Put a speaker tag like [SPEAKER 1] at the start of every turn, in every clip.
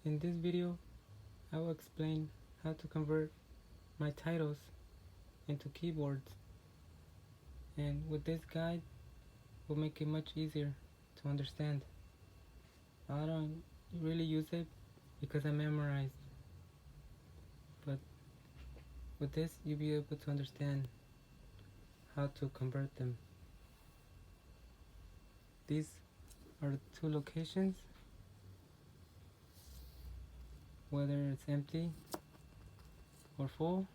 [SPEAKER 1] In this video, I will explain how to convert my titles into keywords, and with this guide, will make it much easier to understand. I don't really use it because I memorized, but with this, you'll be able to understand how to convert them. These are the two locations, whether it's empty or full.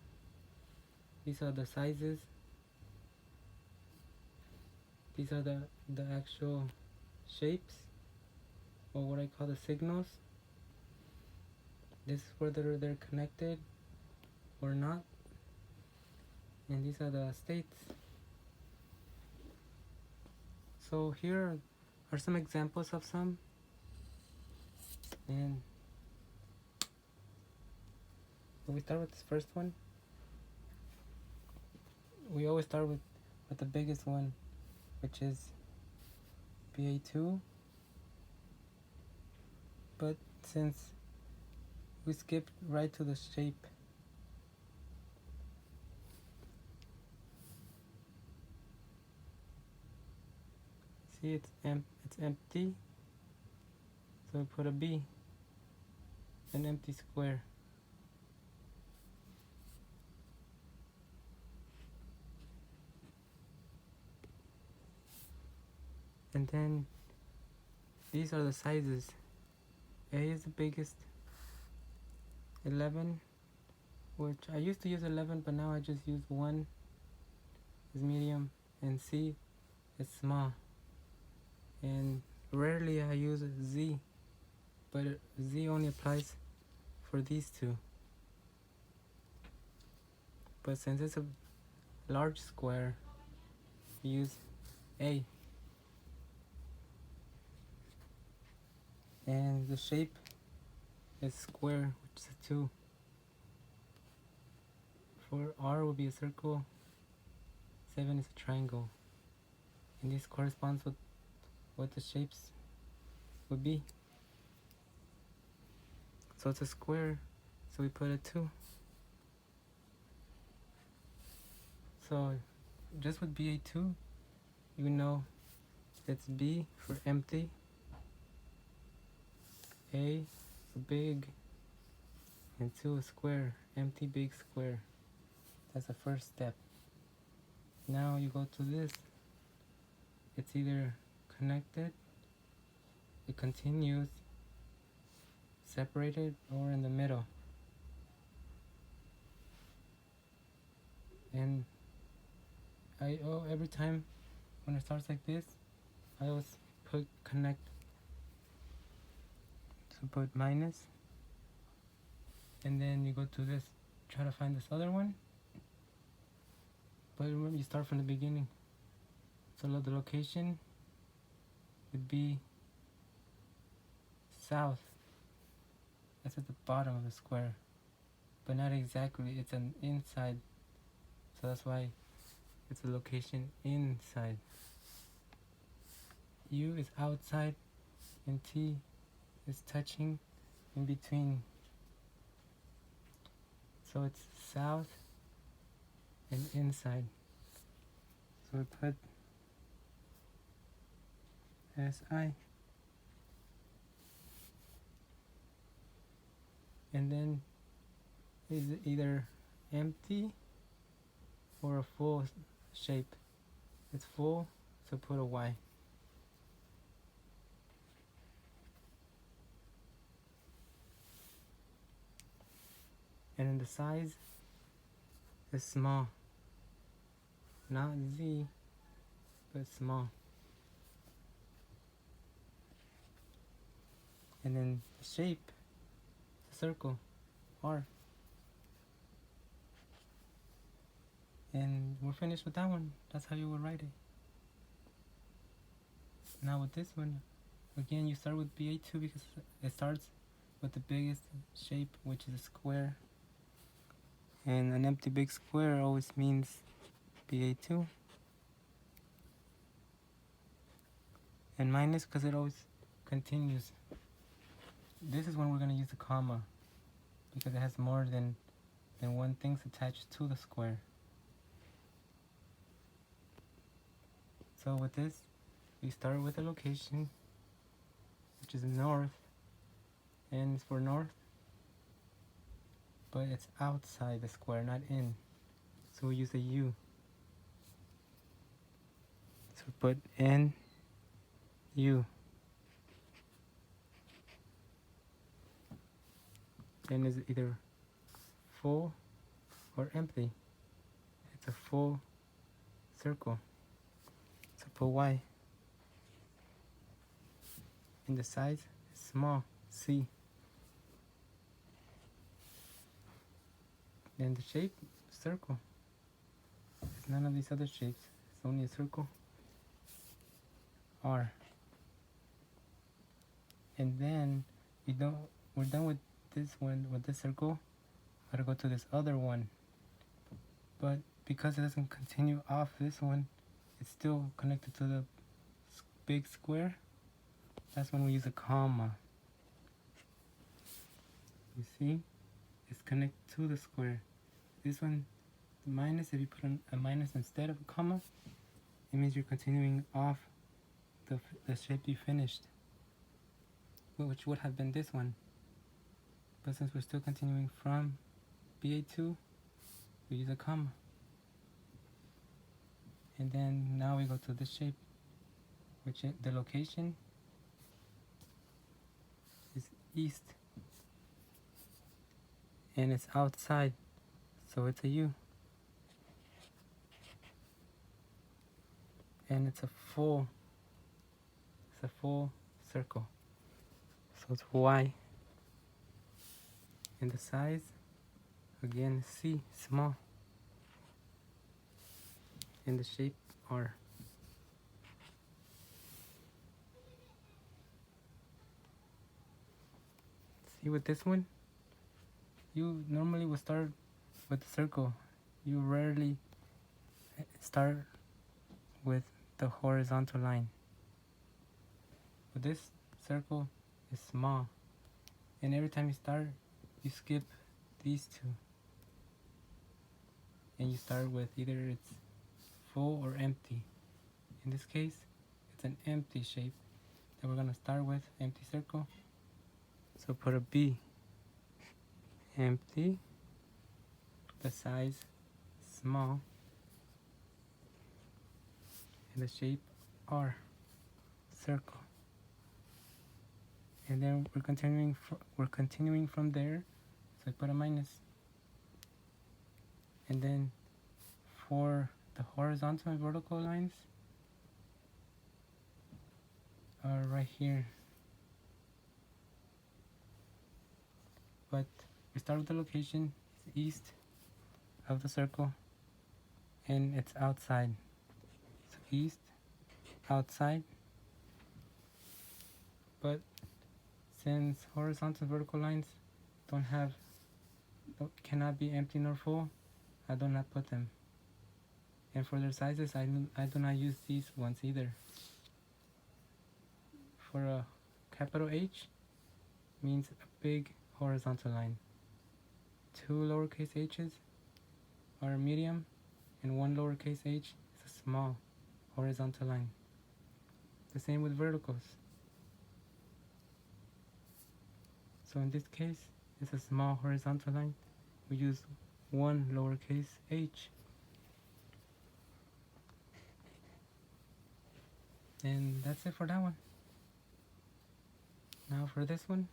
[SPEAKER 1] These are the sizes. These are the actual shapes, or what I call the signals. This is whether they're connected or not. And these are the states. So here are some examples of some. And when we start with this first one, we always start with the biggest one, which is BA2. But since we skipped right to the shape, see it's empty, so we put a B, an empty square. And then these are the sizes. A is the biggest, 11, which I used to use 11, but now I just use 1 is medium, and C is small. And rarely I use a Z, but Z only applies for these two. But since it's a large square, we use A. And the shape is square, which is a 2. For R will be a circle, 7 is a triangle. And this corresponds with what the shapes would be. So it's a square, so we put a 2. So just with BA2, you know it's B for empty, A for big, and 2 is square, empty, big, square. That's the first step. Now you go to this. It's either connected, it continues, separated, or in the middle. And every time when it starts like this, I always put connect. So put minus, and then you go to this, try to find this other one, but remember you start from the beginning. So the location would be south. That's at the bottom of the square, but not exactly, it's an inside, so that's why it's a location inside. U is outside, and T is touching in between. So it's south and inside. So we put SI. And then is either empty or a full shape. It's full, so put a Y. And then the size is small. Not Z, but small. And then the shape, the circle, R. And we're finished with that one. That's how you would write it. Now with this one, again you start with BA2 because it starts with the biggest shape, which is a square. And an empty big square always means BA2. And minus because it always continues. this is when we're going to use the comma, because it has more than one thing's attached to the square. So with this, we start with a location, which is north, and it's for north, but it's outside the square, not in. So we use a U. So put N, U. Then is either full or empty. It's a full circle. So put Y. And the size is small, C. Then the shape, circle. It's none of these other shapes. It's only a circle. R. And then we're done with this one, with this circle. Gotta go to this other one. But because it doesn't continue off this one, it's still connected to the big square. That's when we use a comma. You see? It's connected to the square. This one, the minus, if you put a minus instead of a comma, it means you're continuing off the shape you finished, which would have been this one. But since we're still continuing from BA2, we use a comma. And then now we go to this shape, which the location is east, and it's outside, so it's a U. And it's a full circle, so it's Y. And the size, again, C, small. And the shape, R. See, with this one, you normally would start with the circle. You rarely start with the horizontal line. But this circle is small, and every time you start, you skip these two, and you start with either it's full or empty. In this case, it's an empty shape that we're gonna start with, empty circle. So put a B, empty, the size small, and the shape R, circle. And then we're continuing from there, so I put a minus. And then for the horizontal and vertical lines are right here. But we start with the location, it's east of the circle, and it's outside. So east, outside. But since horizontal and vertical lines cannot be empty nor full, I do not put them. And for their sizes, I do not use these ones either. For a capital H means a big horizontal line. 2 lowercase h's are a medium, and 1 lowercase h is a small horizontal line. The same with verticals. So in this case, it's a small horizontal line. We use 1 lowercase h. And that's it for that one. Now for this one,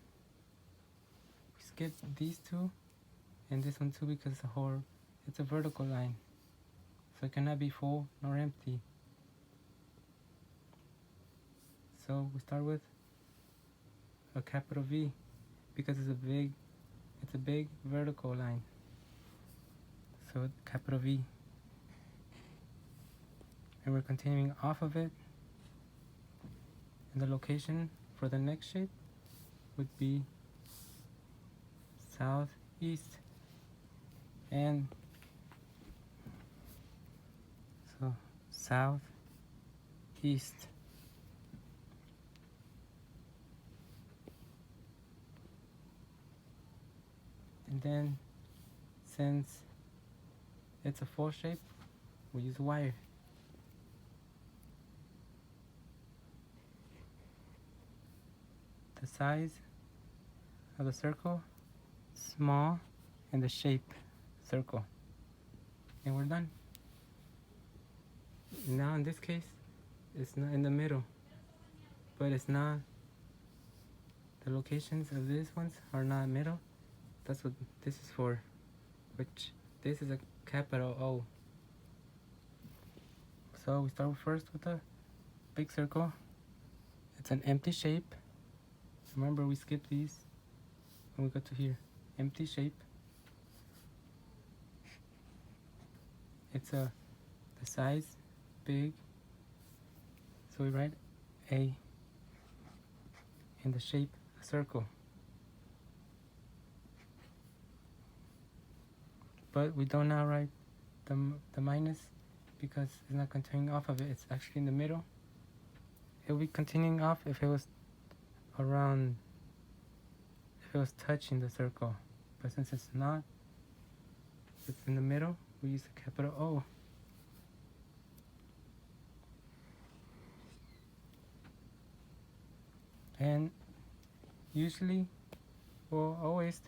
[SPEAKER 1] we skip these two and this one too, because it's a vertical line, so it cannot be full nor empty. So we start with a capital V, because it's a big vertical line. So capital V, and we're continuing off of it. And the location for the next shape would be southeast, and so southeast. And then since it's a full shape, we use a wire. The size of the circle, small, and the shape, circle. And we're done. Now in this case, it's not in the middle, but it's not, the locations of these ones are not middle. That's what this is for, which this is a capital O. So we start first with a big circle. It's an empty shape. Remember, we skip these when we go to here. Empty shape. It's the size, big. So we write A in the shape, a circle. But we don't now write the minus because it's not continuing off of it. It's actually in the middle. It would be continuing off if it was around, if it was touching the circle. But since it's not, it's in the middle, we use a capital O. And usually, well, always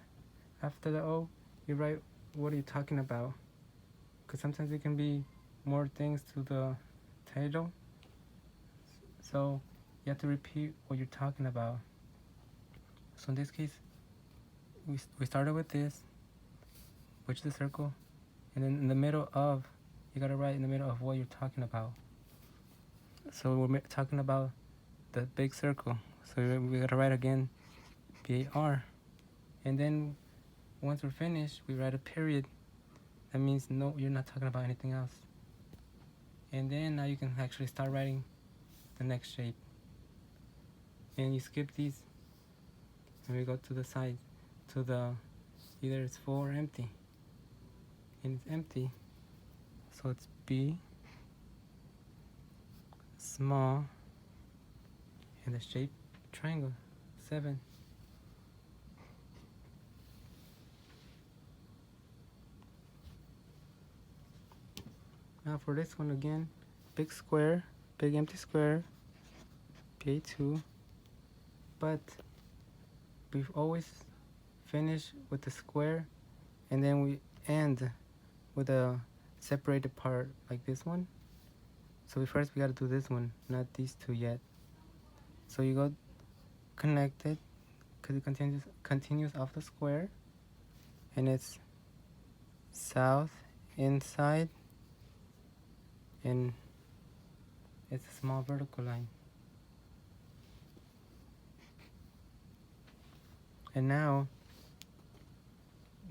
[SPEAKER 1] after the O, you write what are you talking about, because sometimes it can be more things to the title, so you have to repeat what you're talking about. So in this case, we started with this, which is the circle, and then in the middle of, you gotta write in the middle of what you're talking about. So we're talking about the big circle, so we gotta write again BAR, and then once we're finished, we write a period. That means no, you're not talking about anything else. And then now you can actually start writing the next shape. And you skip these, and we go to the side, to the, either it's full or empty. And it's empty, so it's B, small, and the shape triangle, 7. Now for this one again, big square, big empty square, Ba2, but we've always finished with the square, and then we end with a separated part like this one. So first we gotta do this one, not these two yet. So you go connect it, because it continues off the square, and it's south, inside, and it's a small vertical line. And now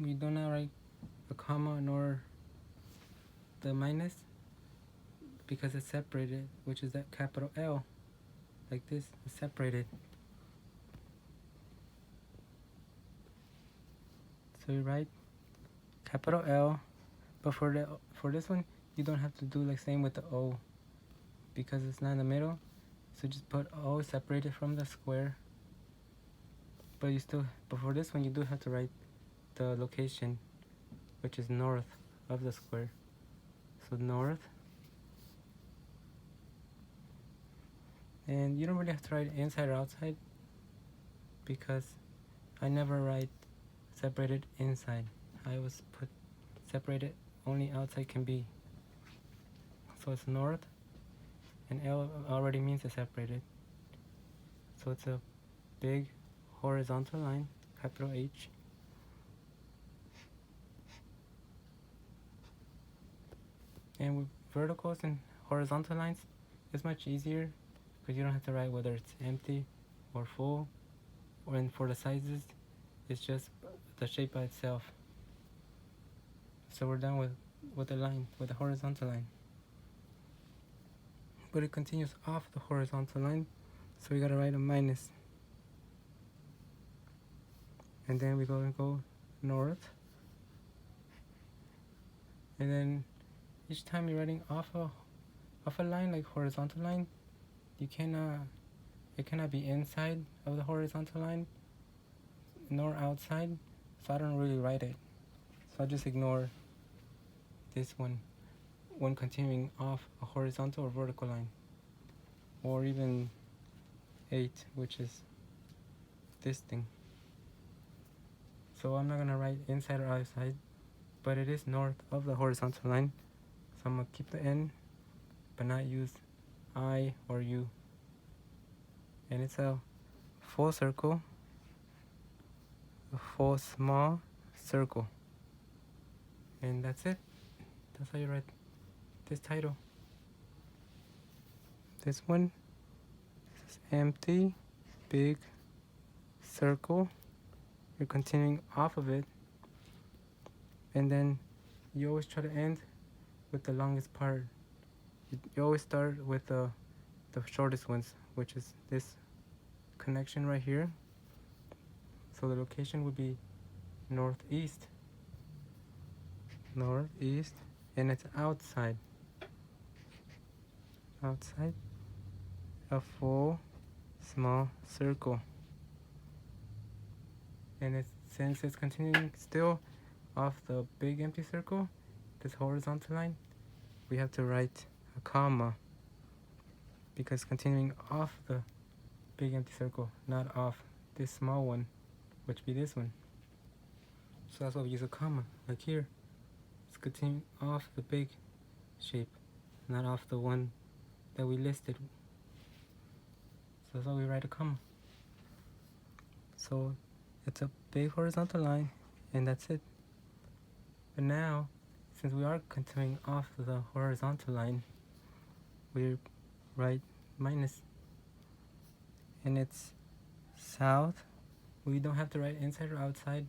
[SPEAKER 1] we do not write a comma nor the minus because it's separated, which is that capital L, like this, it's separated. So you write capital L, but for this one you don't have to do like same with the O because it's not in the middle. So just put O separated from the square. But for this one you do have to write the location, which is north of the square. So north. And you don't really have to write inside or outside because I never write separated inside. I always put separated, only outside can be. So it's north, and L already means it's separated. So it's a big horizontal line, capital H. And with verticals and horizontal lines, it's much easier because you don't have to write whether it's empty or full. And for the sizes, it's just the shape by itself. So we're done with the line, with the horizontal line. But it continues off the horizontal line, so we gotta write a minus. And then we go north. And then each time you're writing off a line, like horizontal line, it cannot be inside of the horizontal line nor outside. so I don't really write it. So I just ignore this one when continuing off a horizontal or vertical line, or even 8, which is this thing. So I'm not gonna write inside or outside, but it is north of the horizontal line, so I'm gonna keep the N but not use I or U. And it's a full circle, a full small circle, and that's it. That's how you write this title. This one is empty, big circle. You're continuing off of it, and then you always try to end with the longest part. You always start with the shortest ones, which is this connection right here. So the location would be northeast, and it's outside, a full small circle. And since it's continuing still off the big empty circle, this horizontal line, we have to write a comma, because continuing off the big empty circle, not off this small one, which would be this one. So that's why we use a comma, like here. It's continuing off the big shape, not off the one that we listed. So that's why we write a comma. So it's a big horizontal line, and that's it. But now, since we are continuing off the horizontal line, we write minus, and it's south. We don't have to write inside or outside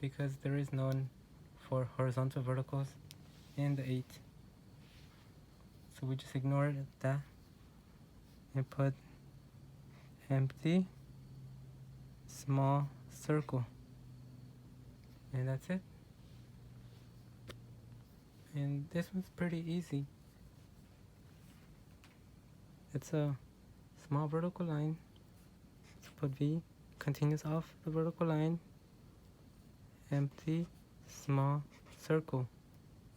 [SPEAKER 1] because there is none for horizontal verticals in the 8. So we just ignore that and put empty small circle, and that's it. And this one's pretty easy. It's a small vertical line. So put V, continues off the vertical line, empty small circle,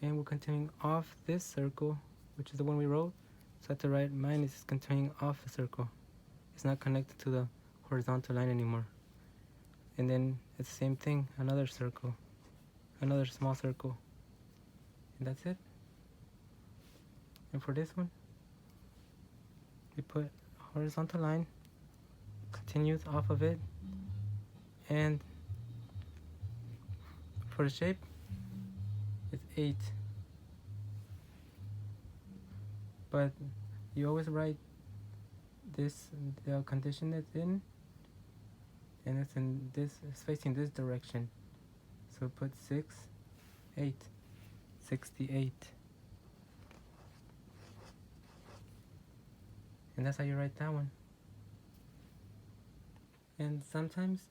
[SPEAKER 1] and we're continuing off this circle, which is the one we wrote. So at the right, minus is continuing off the circle. It's not connected to the horizontal line anymore. And then it's the same thing, another circle, another small circle, and that's it. And for this one, we put horizontal line, continues off of it, and for the shape, it's 8. But you always write this, the condition it's in, and it's facing this direction. So put 6, 8, 68. And that's how you write that one. And sometimes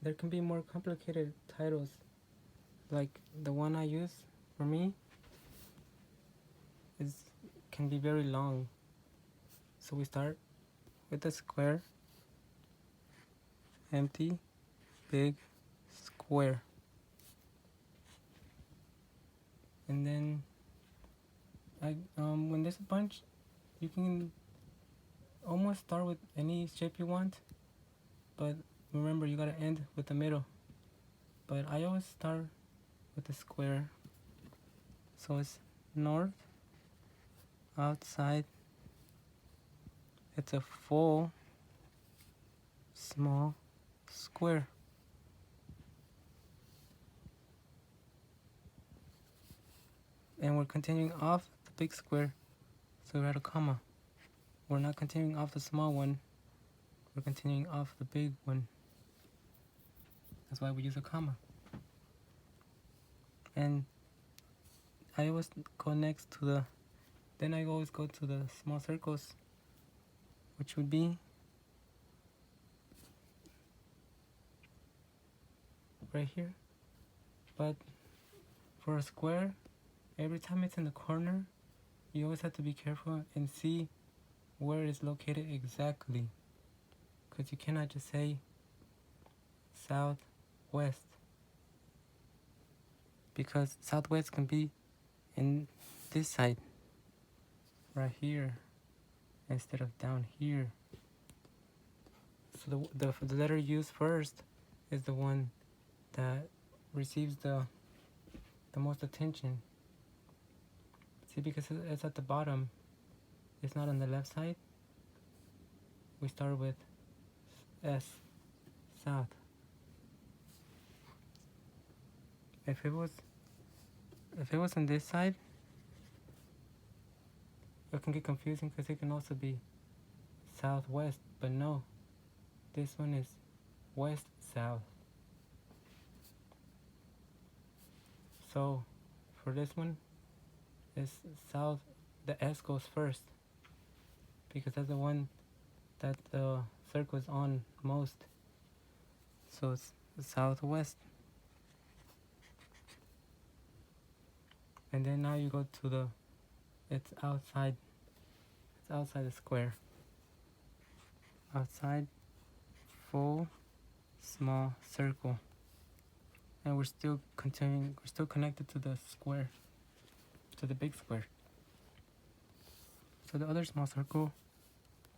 [SPEAKER 1] there can be more complicated titles, like the one I use for me can be very long. So we start with a square, empty, big, square. And then when there's a bunch, you can almost start with any shape you want, but remember you gotta end with the middle. But I always start with the square. So it's north, outside, it's a full small square. And we're continuing off the big square, so we write a comma. We're not continuing off the small one, we're continuing off the big one. That's why we use a comma. And I always go next to then I always go to the small circles, which would be right here. But for a square, every time it's in the corner, you always have to be careful and see where it's located exactly, because you cannot just say southwest. because southwest can be in this side right here instead of down here. So the letter used first is the one that receives the most attention. See, because it's at the bottom, it's not on the left side. We start with S, south. If it was on this side, it can get confusing because it can also be southwest, but no, this one is west south. So for this one, it's south. The S goes first because that's the one that the circle is on most. So it's southwest. And then now you go to it's outside. It's outside the square. Outside, full, small circle. And we're still continuing. We're still connected to the square, to the big square. So the other small circle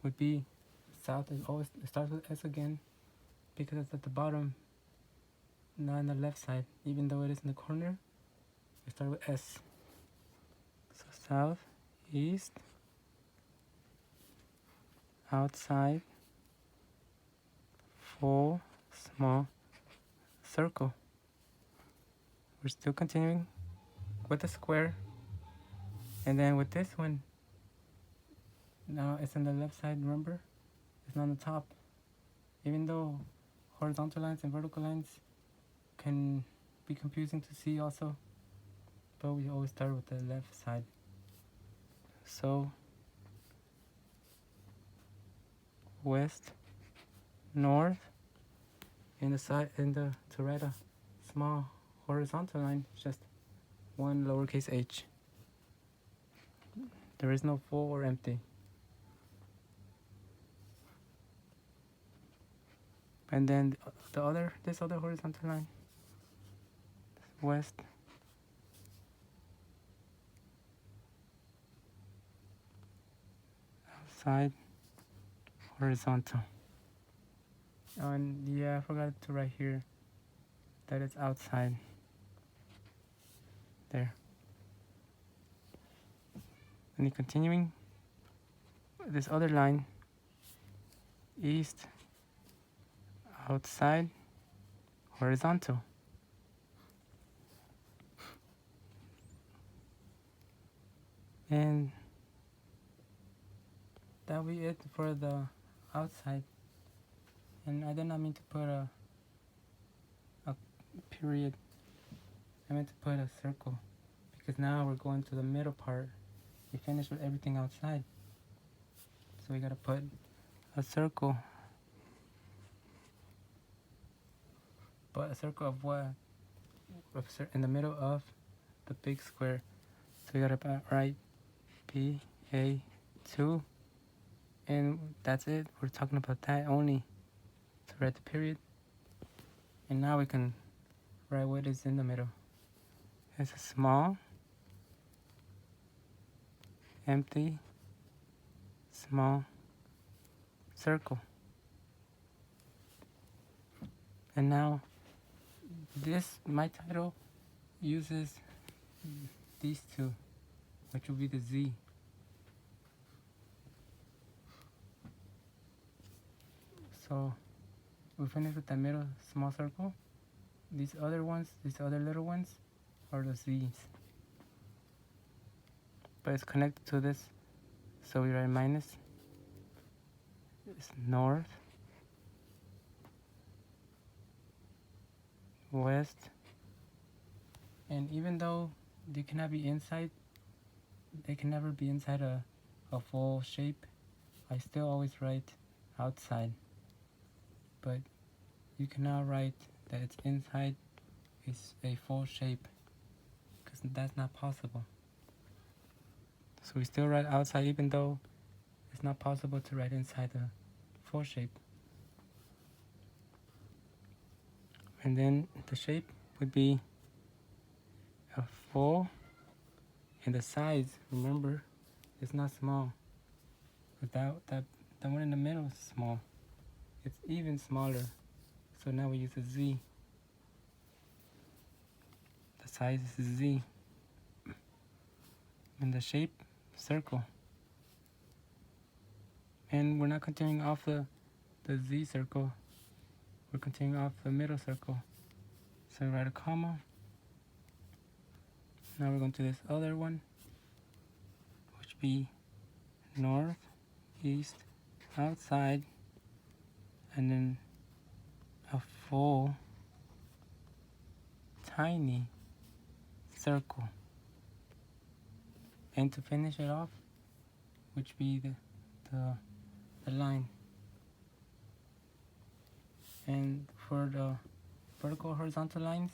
[SPEAKER 1] would be south. It starts with S again because it's at the bottom, not on the left side. Even though it is in the corner, we start with S. So south, east, outside, full, small circle. We're still continuing with the square, and then with this one, now it's on the left side, remember? It's not on the top. Even though horizontal lines and vertical lines can be confusing to see also, but we always start with the left side. So west, north, to write a small horizontal line, just one lowercase h. There is no full or empty. And then this other horizontal line, west, outside, horizontal. And yeah, I forgot to write here that it's outside. There. And then continuing, this other line, east, outside, horizontal. And that'll be it for the outside. And I did not mean to put a period. I meant to put a circle because now we're going to the middle part. We finished with everything outside, so we gotta put a circle. But a circle of what? In the middle of the big square. So we gotta write BA2, and that's it. We're talking about that only, to write the period. And now we can write what is in the middle. It's a small, empty, small circle. And now my title uses these two, which will be the Z. So we finished with the middle small circle. These other little ones are the Z's. But it's connected to this, so we write minus. It's north, west, and even though they cannot be inside, they can never be inside a full shape, I still always write outside. But you cannot write that it's inside is a full shape, because that's not possible. So we still write outside even though it's not possible to write inside the full shape. And then the shape would be full, and the size, remember, it's not small. But that one in the middle is small. It's even smaller. So now we use a Z. The size is Z. And the shape, circle. And we're not continuing off the Z circle. We're continuing off the middle circle. So we write a comma. Now we're going to this other one, which be north, east, outside, and then a full tiny circle. And to finish it off, which be the line. And for the vertical horizontal lines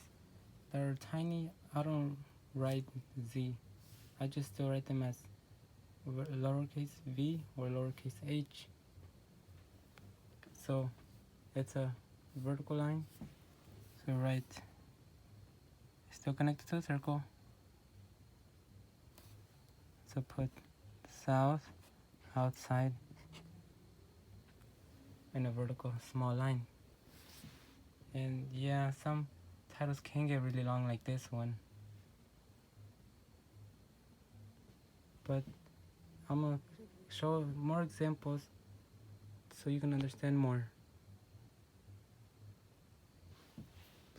[SPEAKER 1] that are tiny, I don't write Z. I just still write them as lowercase v or lowercase h. So it's a vertical line. So write still connected to the circle. So put south, outside, and a vertical small line. And yeah, some titles can get really long like this one. But I'm going to show more examples so you can understand more.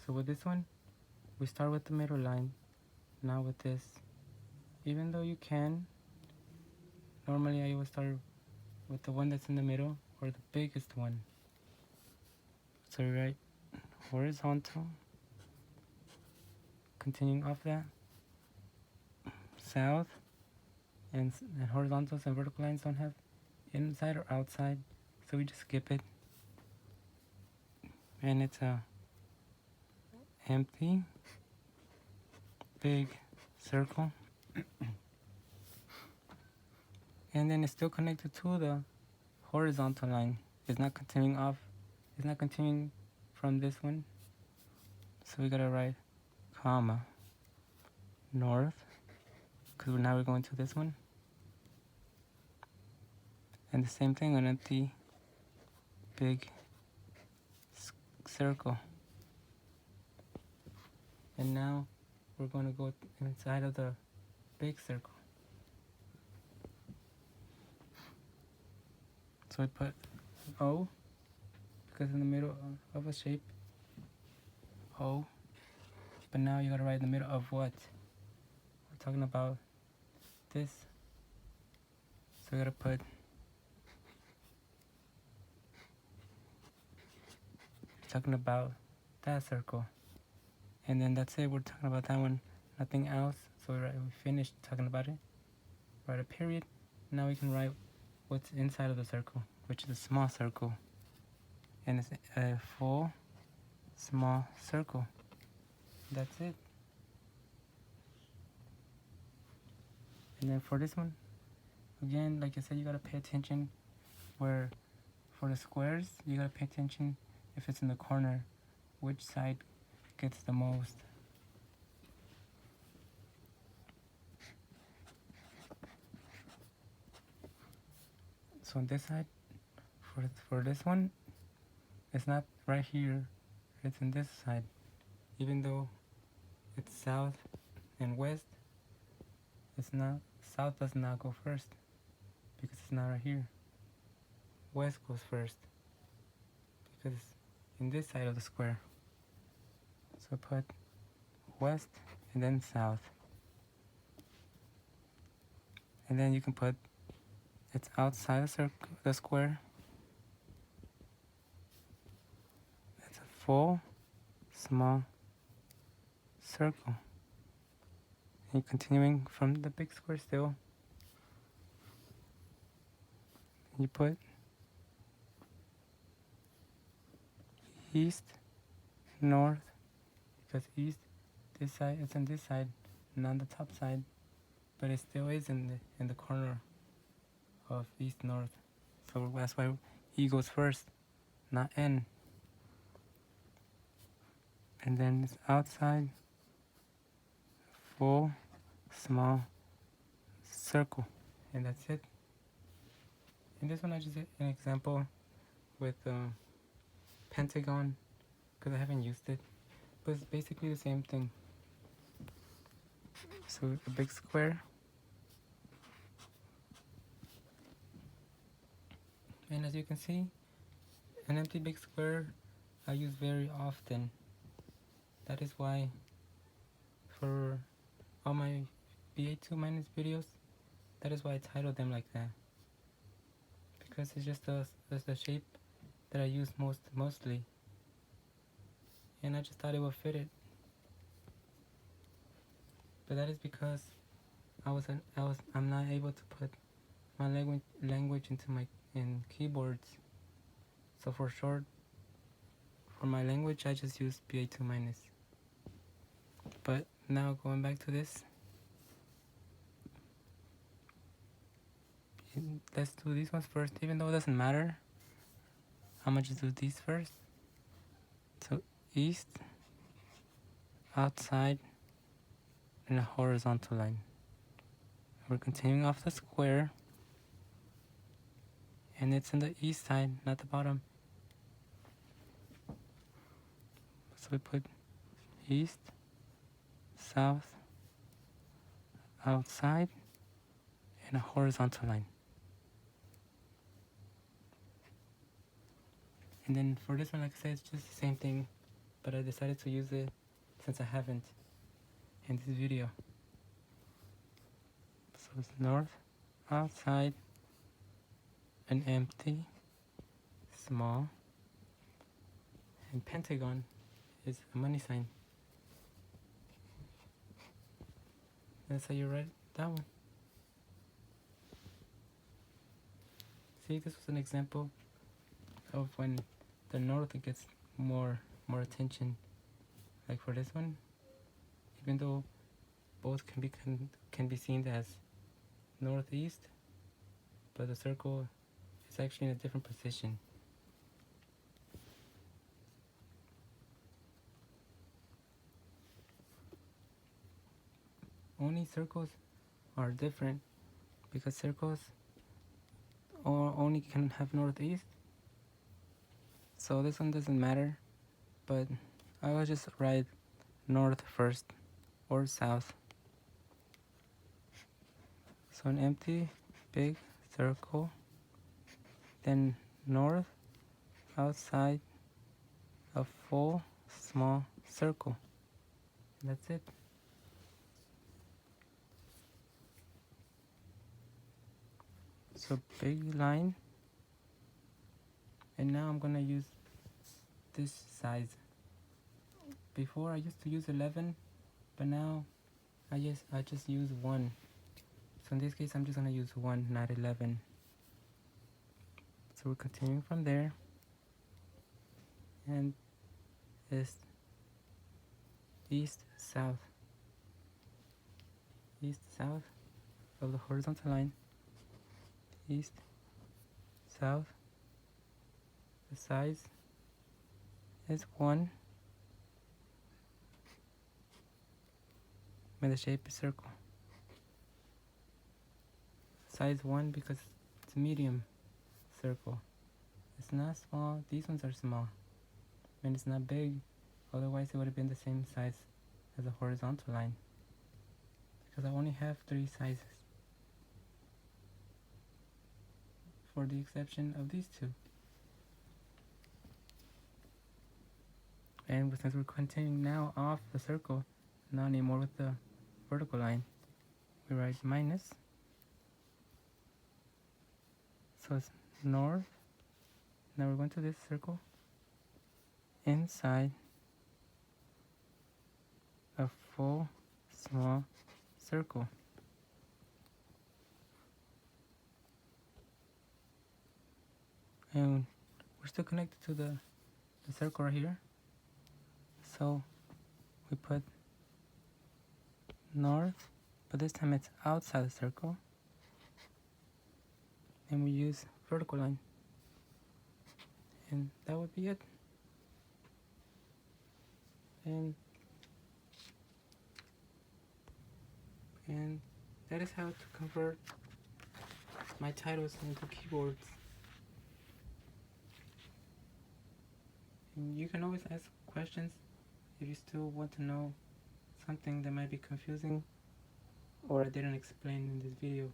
[SPEAKER 1] So with this one, we start with the middle line. Now with this, even though you can, normally I always start with the one that's in the middle or the biggest one. So we write horizontal, continuing off that, south, and horizontals and vertical lines don't have inside or outside, so we just skip it. And it's a empty big circle. And then it's still connected to the horizontal line. It's not continuing off. It's not continuing from this one. So we gotta write comma north, because now we're going to this one. And the same thing, an empty big circle. And now we're going to go inside of the big circle. So we put O, because in the middle of a shape, O. But now you gotta write in the middle of what? We're talking about this. So we gotta put talking about that circle. And then that's it, we're talking about that one, nothing else. So we finished talking about it. Write a period. Now we can write what's inside of the circle, which is a small circle. And it's a full small circle. That's it. And then for this one, again, like I said, you gotta pay attention where for the squares, you gotta pay attention if it's in the corner, which side gets the most. So on this side, for this one, it's not right here, it's in this side. Even though it's south and west, it's not, south does not go first because it's not right here. West goes first because it's in this side of the square. So put west and then south. And then you can put it's outside the circle, the square. It's a full small circle. And continuing from the big square still, you put east, north, because east, this side, it's on this side, not the top side, but it still is in the corner of east, north. So that's why E goes first, not N. And then it's outside, full small circle, and that's it. And this one I just did an example with pentagon because I haven't used it, but it's basically the same thing. So a big square, and as you can see, an empty big square I use very often. That is why for all my ba2- videos, that is why I titled them like that, because it's just the shape that I use mostly, and I just thought it would fit it. But that is because I'm not able to put my language into in keyboards. So for my language, I just use ba2-. But now going back to this, let's do these ones first. Even though it doesn't matter, I'm gonna just do these first. So east, outside, and a horizontal line. We're continuing off the square, and it's in the east side, not the bottom. So we put east, south, outside, and a horizontal line. And then for this one, like I said, it's just the same thing, but I decided to use it since I haven't in this video. So it's north, outside, an empty, small, and pentagon is a money sign. That's how you write that one. See, this was an example of when the north gets more attention. Like for this one, even though both can be seen as northeast, but the circle is actually in a different position. Only circles are different because circles only can have northeast. So this one doesn't matter, but I will just write north first or south. So an empty big circle, then north, outside, a full small circle. And that's it. So big line, and now I'm gonna use this size. Before I used to use 11, but now I just use 1. So in this case, I'm just gonna use 1, not 11. So we're continuing from there, and it's east south of the horizontal line. East, south. The size is 1, and the shape is circle. Size 1 because it's medium circle. It's not small. These ones are small, and it's not big. Otherwise, it would have been the same size as a horizontal line, because I only have 3 sizes, for the exception of these 2. And since we're continuing now off the circle, not anymore with the vertical line, we write minus. So it's north. Now we're going to this circle, inside a full small circle. And we're still connected to the circle right here. So we put north, but this time it's outside the circle. And we use vertical line. And that would be it. And And that is how to convert my titles into keywords. And you can always ask questions if you still want to know something that might be confusing or I didn't explain in this video.